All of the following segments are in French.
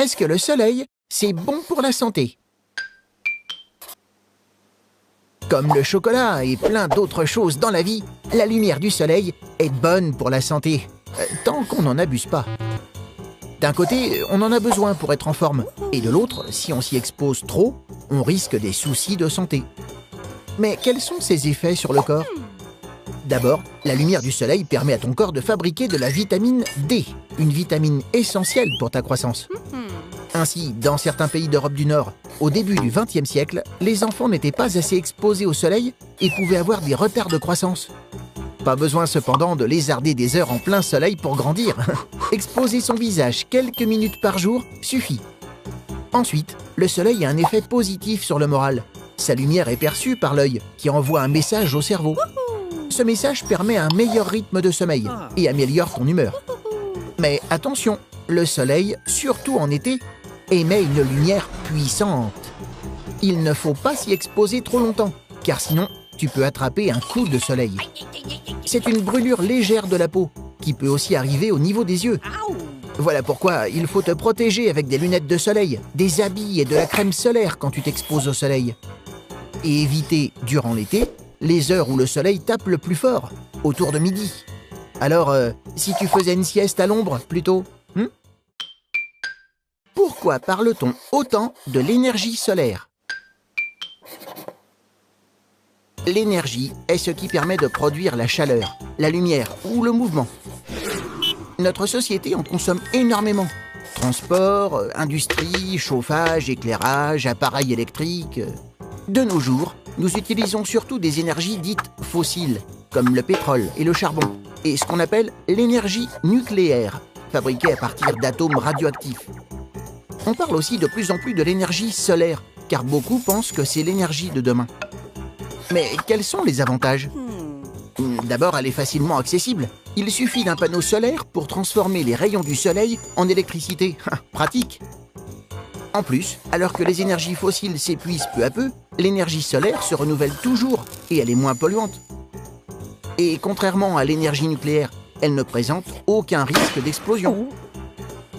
Est-ce que le soleil, c'est bon pour la santé? Comme le chocolat et plein d'autres choses dans la vie, la lumière du soleil est bonne pour la santé, tant qu'on n'en abuse pas. D'un côté, on en a besoin pour être en forme, et de l'autre, si on s'y expose trop, on risque des soucis de santé. Mais quels sont ses effets sur le corps? D'abord, la lumière du soleil permet à ton corps de fabriquer de la vitamine D, une vitamine essentielle pour ta croissance. Ainsi, dans certains pays d'Europe du Nord, au début du XXe siècle, les enfants n'étaient pas assez exposés au soleil et pouvaient avoir des retards de croissance. Pas besoin cependant de lézarder des heures en plein soleil pour grandir. Exposer son visage quelques minutes par jour suffit. Ensuite, le soleil a un effet positif sur le moral. Sa lumière est perçue par l'œil, qui envoie un message au cerveau. Ce message permet un meilleur rythme de sommeil et améliore ton humeur. Mais attention, le soleil, surtout en été, émet une lumière puissante. Il ne faut pas s'y exposer trop longtemps, car sinon, tu peux attraper un coup de soleil. C'est une brûlure légère de la peau, qui peut aussi arriver au niveau des yeux. Voilà pourquoi il faut te protéger avec des lunettes de soleil, des habits et de la crème solaire quand tu t'exposes au soleil. Et éviter, durant l'été, les heures où le soleil tape le plus fort, autour de midi. Alors, si tu faisais une sieste à l'ombre, plutôt, Pourquoi parle-t-on autant de l'énergie solaire? L'énergie est ce qui permet de produire la chaleur, la lumière ou le mouvement. Notre société en consomme énormément. Transport, industrie, chauffage, éclairage, appareils électriques. De nos jours, nous utilisons surtout des énergies dites fossiles, comme le pétrole et le charbon, et ce qu'on appelle l'énergie nucléaire, fabriquée à partir d'atomes radioactifs. On parle aussi de plus en plus de l'énergie solaire, car beaucoup pensent que c'est l'énergie de demain. Mais quels sont les avantages? D'abord, elle est facilement accessible. Il suffit d'un panneau solaire pour transformer les rayons du soleil en électricité. Pratique! En plus, alors que les énergies fossiles s'épuisent peu à peu, l'énergie solaire se renouvelle toujours et elle est moins polluante. Et contrairement à l'énergie nucléaire, elle ne présente aucun risque d'explosion.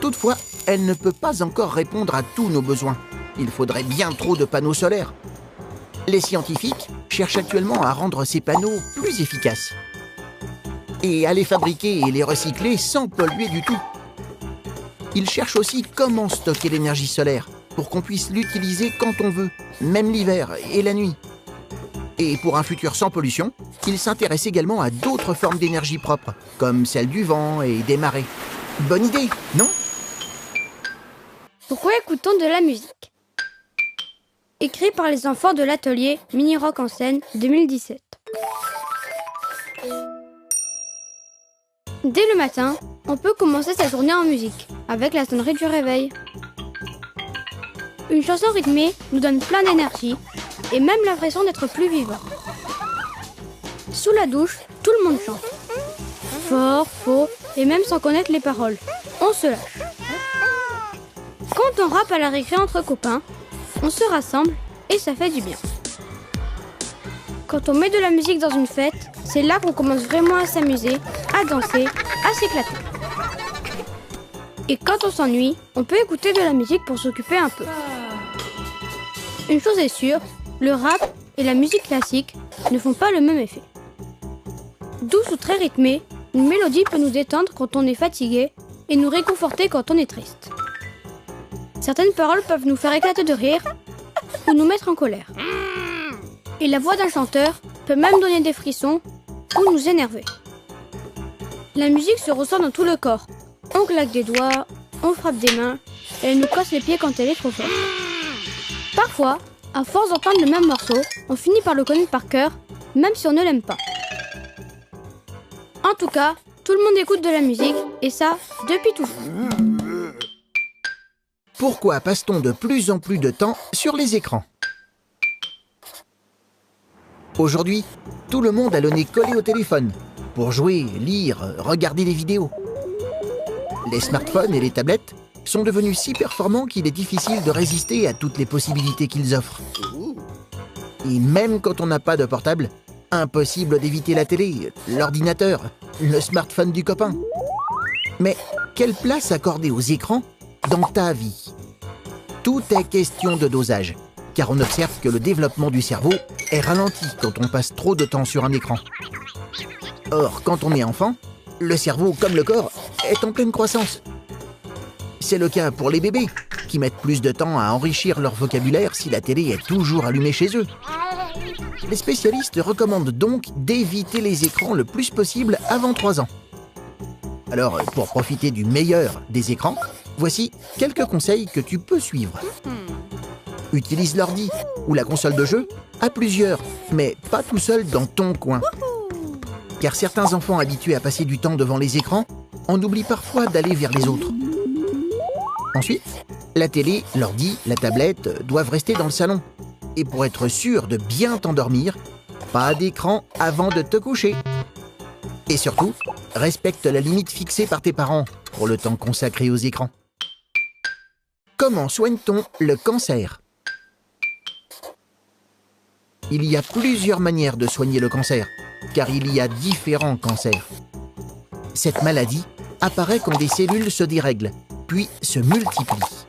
Toutefois, elle ne peut pas encore répondre à tous nos besoins. Il faudrait bien trop de panneaux solaires. Les scientifiques cherchent actuellement à rendre ces panneaux plus efficaces et à les fabriquer et les recycler sans polluer du tout. Ils cherchent aussi comment stocker l'énergie solaire pour qu'on puisse l'utiliser quand on veut, même l'hiver et la nuit. Et pour un futur sans pollution, ils s'intéressent également à d'autres formes d'énergie propre, comme celle du vent et des marées. Bonne idée, non? Pourquoi écoutons de la musique? Écrit par les enfants de l'atelier Mini Rock en scène 2017. Dès le matin, on peut commencer sa journée en musique, avec la sonnerie du réveil. Une chanson rythmée nous donne plein d'énergie et même l'impression d'être plus vivant. Sous la douche, tout le monde chante. Fort, faux et même sans connaître les paroles. On se lâche. Quand on rappe à la récré entre copains, on se rassemble et ça fait du bien. Quand on met de la musique dans une fête, c'est là qu'on commence vraiment à s'amuser, à danser, à s'éclater. Et quand on s'ennuie, on peut écouter de la musique pour s'occuper un peu. Une chose est sûre, le rap et la musique classique ne font pas le même effet. Douce ou très rythmée, une mélodie peut nous détendre quand on est fatigué et nous réconforter quand on est triste. Certaines paroles peuvent nous faire éclater de rire ou nous mettre en colère. Et la voix d'un chanteur peut même donner des frissons ou nous énerver. La musique se ressent dans tout le corps. On claque des doigts, on frappe des mains et elle nous casse les pieds quand elle est trop forte. Parfois, à force d'entendre le même morceau, on finit par le connaître par cœur, même si on ne l'aime pas. En tout cas, tout le monde écoute de la musique, et ça, depuis toujours. Pourquoi passe-t-on de plus en plus de temps sur les écrans? Aujourd'hui, tout le monde a le nez collé au téléphone pour jouer, lire, regarder des vidéos. Les smartphones et les tablettes sont devenus si performants qu'il est difficile de résister à toutes les possibilités qu'ils offrent. Et même quand on n'a pas de portable, impossible d'éviter la télé, l'ordinateur, le smartphone du copain. Mais quelle place accorder aux écrans dans ta vie? Tout est question de dosage, car on observe que le développement du cerveau est ralenti quand on passe trop de temps sur un écran. Or, quand on est enfant, le cerveau, comme le corps, est en pleine croissance. C'est le cas pour les bébés, qui mettent plus de temps à enrichir leur vocabulaire si la télé est toujours allumée chez eux. Les spécialistes recommandent donc d'éviter les écrans le plus possible avant 3 ans. Alors, pour profiter du meilleur des écrans, voici quelques conseils que tu peux suivre. Utilise l'ordi ou la console de jeu à plusieurs, mais pas tout seul dans ton coin. Car certains enfants habitués à passer du temps devant les écrans en oublient parfois d'aller vers les autres. Ensuite, la télé, l'ordi, la tablette doivent rester dans le salon. Et pour être sûr de bien t'endormir, pas d'écran avant de te coucher. Et surtout, respecte la limite fixée par tes parents pour le temps consacré aux écrans. Comment soigne-t-on le cancer ? Il y a plusieurs manières de soigner le cancer, car il y a différents cancers. Cette maladie apparaît quand des cellules se dérèglent, puis se multiplient.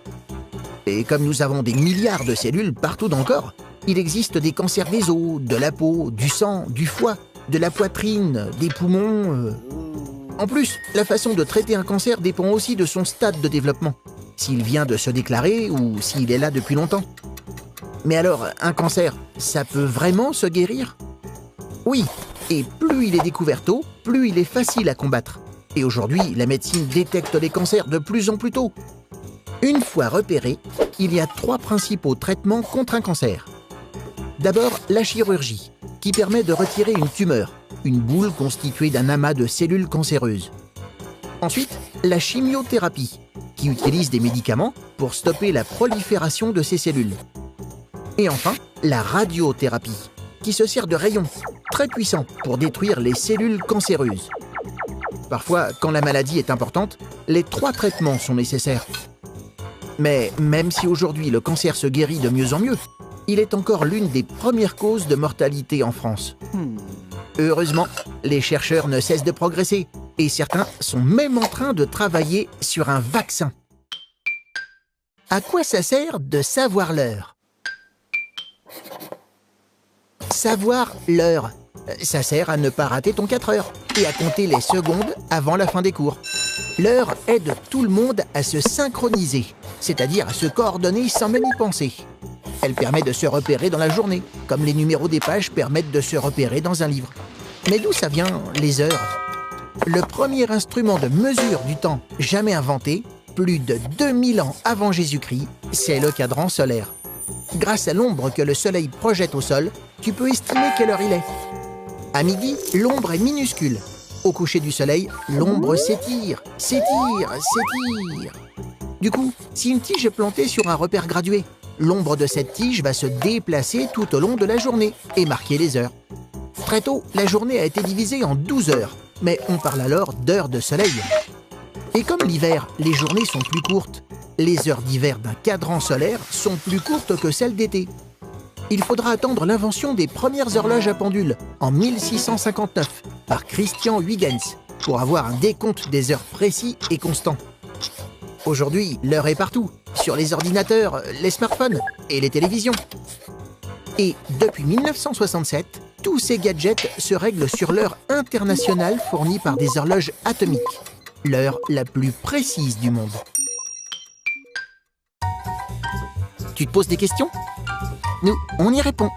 Et comme nous avons des milliards de cellules partout dans le corps, il existe des cancers des os, de la peau, du sang, du foie, de la poitrine, des poumons. En plus, la façon de traiter un cancer dépend aussi de son stade de développement, s'il vient de se déclarer ou s'il est là depuis longtemps. Mais alors, un cancer, ça peut vraiment se guérir ? Oui, et plus il est découvert tôt, plus il est facile à combattre. Et aujourd'hui, la médecine détecte les cancers de plus en plus tôt. Une fois repéré, il y a 3 principaux traitements contre un cancer. D'abord, la chirurgie, qui permet de retirer une tumeur, une boule constituée d'un amas de cellules cancéreuses. Ensuite, la chimiothérapie, qui utilise des médicaments pour stopper la prolifération de ces cellules. Et enfin, la radiothérapie, qui se sert de rayons très puissants pour détruire les cellules cancéreuses. Parfois, quand la maladie est importante, les 3 traitements sont nécessaires. Mais même si aujourd'hui le cancer se guérit de mieux en mieux, il est encore l'une des premières causes de mortalité en France. Heureusement, les chercheurs ne cessent de progresser et certains sont même en train de travailler sur un vaccin. À quoi ça sert de savoir l'heure ? Savoir l'heure, ça sert à ne pas rater ton 4 heures et à compter les secondes avant la fin des cours. L'heure aide tout le monde à se synchroniser, c'est-à-dire à se coordonner sans même y penser. Elle permet de se repérer dans la journée, comme les numéros des pages permettent de se repérer dans un livre. Mais d'où ça vient, les heures ? Le premier instrument de mesure du temps jamais inventé, plus de 2000 ans avant Jésus-Christ, c'est le cadran solaire. Grâce à l'ombre que le soleil projette au sol, tu peux estimer quelle heure il est. À midi, l'ombre est minuscule. Au coucher du soleil, l'ombre s'étire, s'étire, s'étire. Du coup, si une tige est plantée sur un repère gradué, l'ombre de cette tige va se déplacer tout au long de la journée et marquer les heures. Très tôt, la journée a été divisée en 12 heures, mais on parle alors d'heures de soleil. Et comme l'hiver, les journées sont plus courtes, les heures d'hiver d'un cadran solaire sont plus courtes que celles d'été. Il faudra attendre l'invention des premières horloges à pendule, en 1659, par Christian Huygens, pour avoir un décompte des heures précis et constant. Aujourd'hui, l'heure est partout, sur les ordinateurs, les smartphones et les télévisions. Et depuis 1967, tous ces gadgets se règlent sur l'heure internationale fournie par des horloges atomiques, l'heure la plus précise du monde. Tu te poses des questions ? Nous, on y répond.